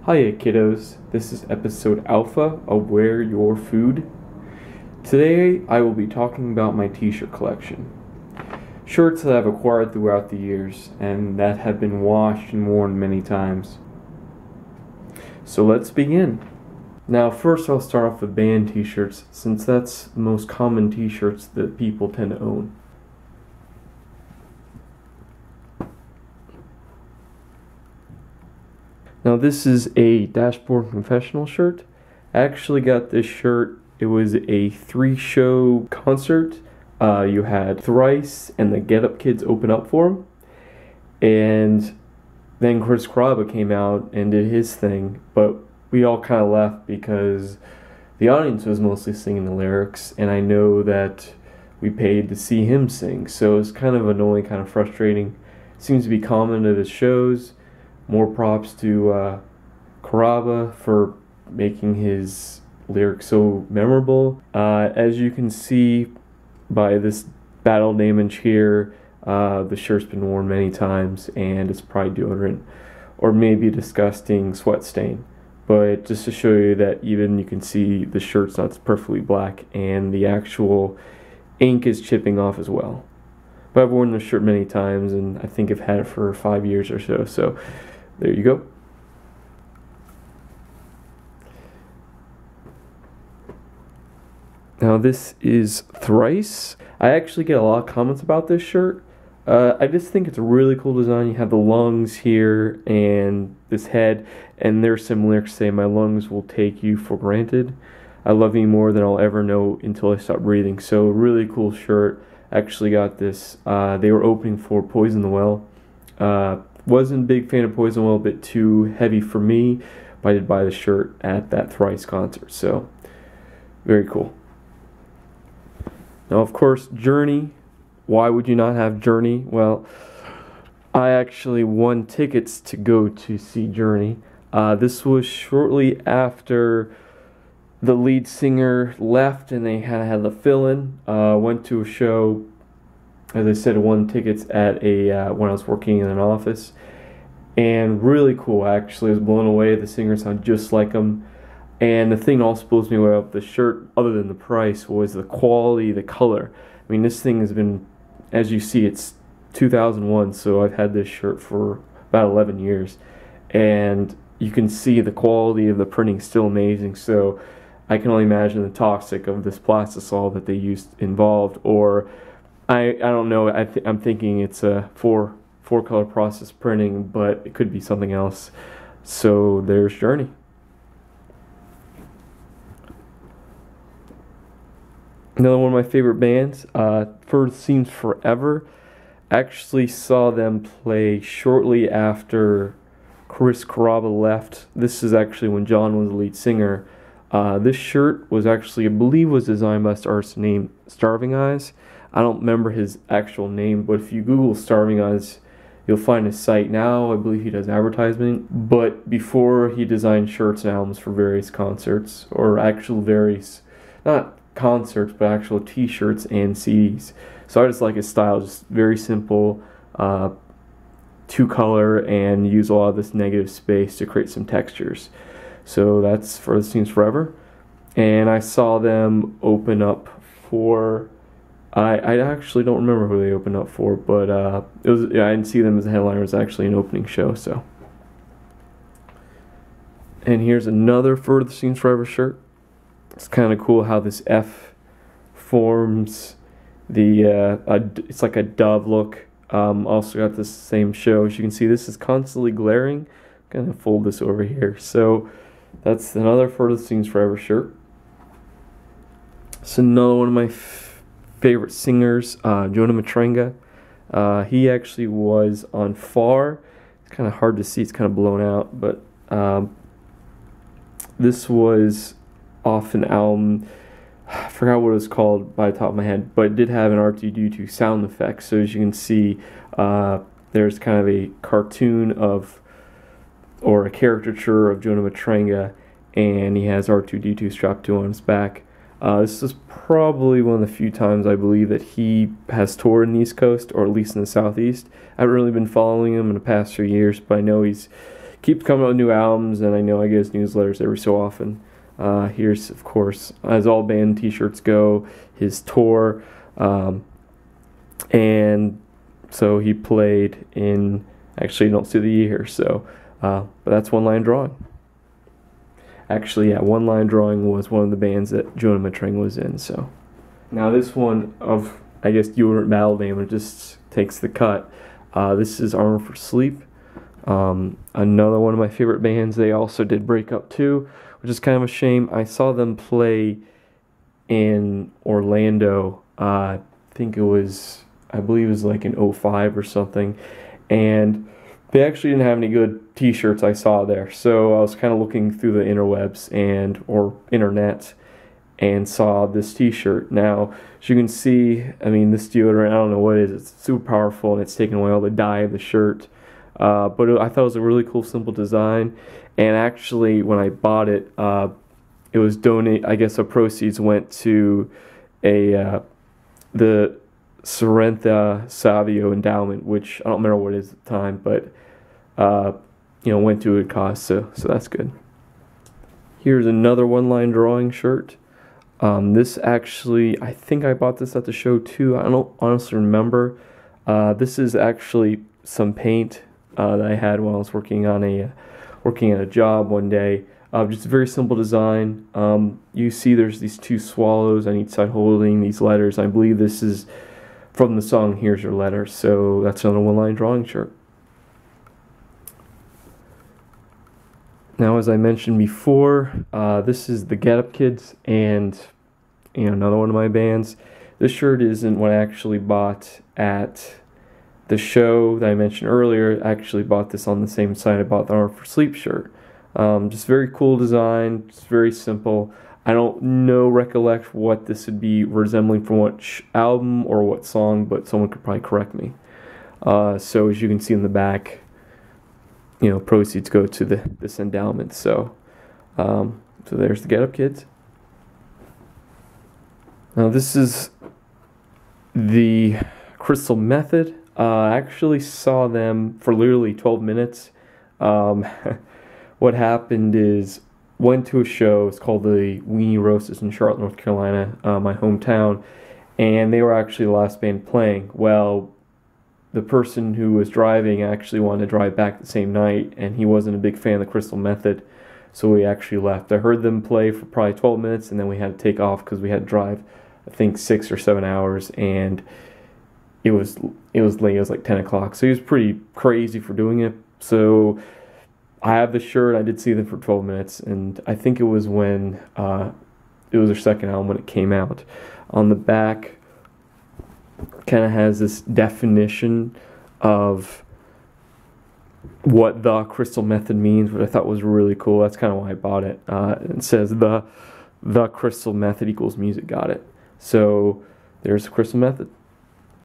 Hiya kiddos, this is episode alpha of Your Fuud. Today I will be talking about my t-shirt collection. Shirts that I've acquired throughout the years and that have been washed and worn many times. So let's begin. Now first I'll start off with band t-shirts, since that's the most common t-shirts that people tend to own. Now this is a Dashboard Confessional shirt. I actually got this shirt, it was a 3-show concert. You had Thrice and the Get Up Kids open up for him. And then Chris Carrabba came out and did his thing, but we all kind of left because the audience was mostly singing the lyrics, and I know that we paid to see him sing, so it's kind of annoying, kind of frustrating. Seems to be common at his shows. More props to Carrabba for making his lyrics so memorable. As you can see by this battle damage here, the shirt's been worn many times and it's probably deodorant or maybe a disgusting sweat stain. But just to show you that even you can see the shirt's not perfectly black and the actual ink is chipping off as well. But I've worn this shirt many times and I think I've had it for 5 years or so. So there you go. Now this is Thrice. I actually get a lot of comments about this shirt. I just think it's a really cool design. You have the lungs here and this head, and there's some lyrics saying, "My lungs will take you for granted. I love you more than I'll ever know until I stop breathing." So really cool shirt. Actually got this. They were opening for Poison the Well. Wasn't a big fan of Poison Well, a bit too heavy for me, but I did buy the shirt at that Thrice concert, so very cool. Now, of course, Journey. Why would you not have Journey? Well, I actually won tickets to go to see Journey. This was shortly after the lead singer left and they had the fill-in. Went to a show. As I said, I won tickets at when I was working in an office, and really cool. Actually, I was blown away. The singer sounded just like him, and the thing also blows me away about the shirt, other than the price, was the quality, the color. I mean, this thing has been, as you see, it's 2001, so I've had this shirt for about 11 years, and you can see the quality of the printing is still amazing. So I can only imagine the toxic of this plastisol that they used involved, or I don't know. I'm thinking it's a four color process printing, but it could be something else. So there's Journey. Another one of my favorite bands, Seems Forever. Actually saw them play shortly after Chris Carrabba left. This is actually when John was the lead singer. This shirt was actually, I believe, was designed by this artist named Starving Eyes. I don't remember his actual name, but if you Google Starving Eyes, you'll find his site. Now I believe he does advertisement, but before he designed shirts and albums for various concerts, or actual various, not concerts, but actual t-shirts and CDs. So I just like his style, just very simple, 2-color, and use a lot of this negative space to create some textures. So that's for Seems Forever. And I saw them open up for, I actually don't remember who they opened up for, but it was, I didn't see them as a headliner. It was actually an opening show. So, and here's another For the Seems Forever shirt. It's kind of cool how this F forms the it's like a dove look. Also got this same show. As you can see, this is Constantly Glaring. I'm gonna fold this over here. So that's another For the Seems Forever shirt. It's another one of my favorite singers, Jonah Matranga. He actually was on Far. It's kind of hard to see, it's kind of blown out, but this was off an album, I forgot what it was called by the top of my head, but it did have an R2D2 sound effect. So as you can see, there's kind of a cartoon of, or a caricature of Jonah Matranga, and he has R2D2 strapped to on his back. This is probably one of the few times I believe that he has toured in the East Coast, or at least in the Southeast. I haven't really been following him in the past few years, but I know he's keeps coming out with new albums, and I know I get his newsletters every so often. Here's, of course, as all band t-shirts go, his tour. And so he played in, actually, you don't see the year, so, but that's One Line Drawing. Actually, yeah, One Line Drawing was one of the bands that Jonah Mattring was in, so. Now this one of, I guess, Deodorant Battle Damage just takes the cut. This is Armor for Sleep. Another one of my favorite bands. They also did break up too, which is kind of a shame. I saw them play in Orlando, I believe it was like in 05 or something, and they actually didn't have any good t-shirts I saw there, so I was kind of looking through the interwebs or internet and saw this t-shirt. Now, as you can see, I mean, this deodorant, I don't know what it is, it's super powerful and it's taken away all the dye of the shirt, but I thought it was a really cool, simple design, and actually when I bought it, it was donated, I guess the proceeds went to the Sorrentha Savio Endowment, which I don't remember what it is at the time, but went to a good cause, so that's good. Here's another One Line Drawing shirt. This actually, I think I bought this at the show too. I don't honestly remember. This is actually some paint that I had when I was working at a job one day. Just a very simple design. You see there's these two swallows on each side holding these letters. I believe this is from the song Here's Your Letter, so that's another One Line Drawing shirt. Now, as I mentioned before, this is the Get Up Kids, and another one of my bands. This shirt isn't what I actually bought at the show that I mentioned earlier. I actually bought this on the same site I bought the Armor for Sleep shirt. Just very cool design, just very simple. I don't recollect what this would be resembling from what album or what song, but someone could probably correct me. So as you can see in the back, proceeds go to this endowment. So there's the Get Up Kids. Now this is the Crystal Method. I actually saw them for literally 12 minutes. What happened is, went to a show. It's called the Weenie Roasters in Charlotte, North Carolina, my hometown, and they were actually the last band playing. Well, the person who was driving actually wanted to drive back the same night, and he wasn't a big fan of the Crystal Method, so we actually left. I heard them play for probably 12 minutes, and then we had to take off because we had to drive, I think, 6 or 7 hours, and it was late. It was like 10 o'clock, so he was pretty crazy for doing it. So I have the shirt. I did see them for 12 minutes, and I think it was when it was their second album when it came out. On the back, kind of has this definition of what the Crystal Method means, which I thought was really cool. That's kind of why I bought it. It says the Crystal Method equals music. Got it. So there's the Crystal Method.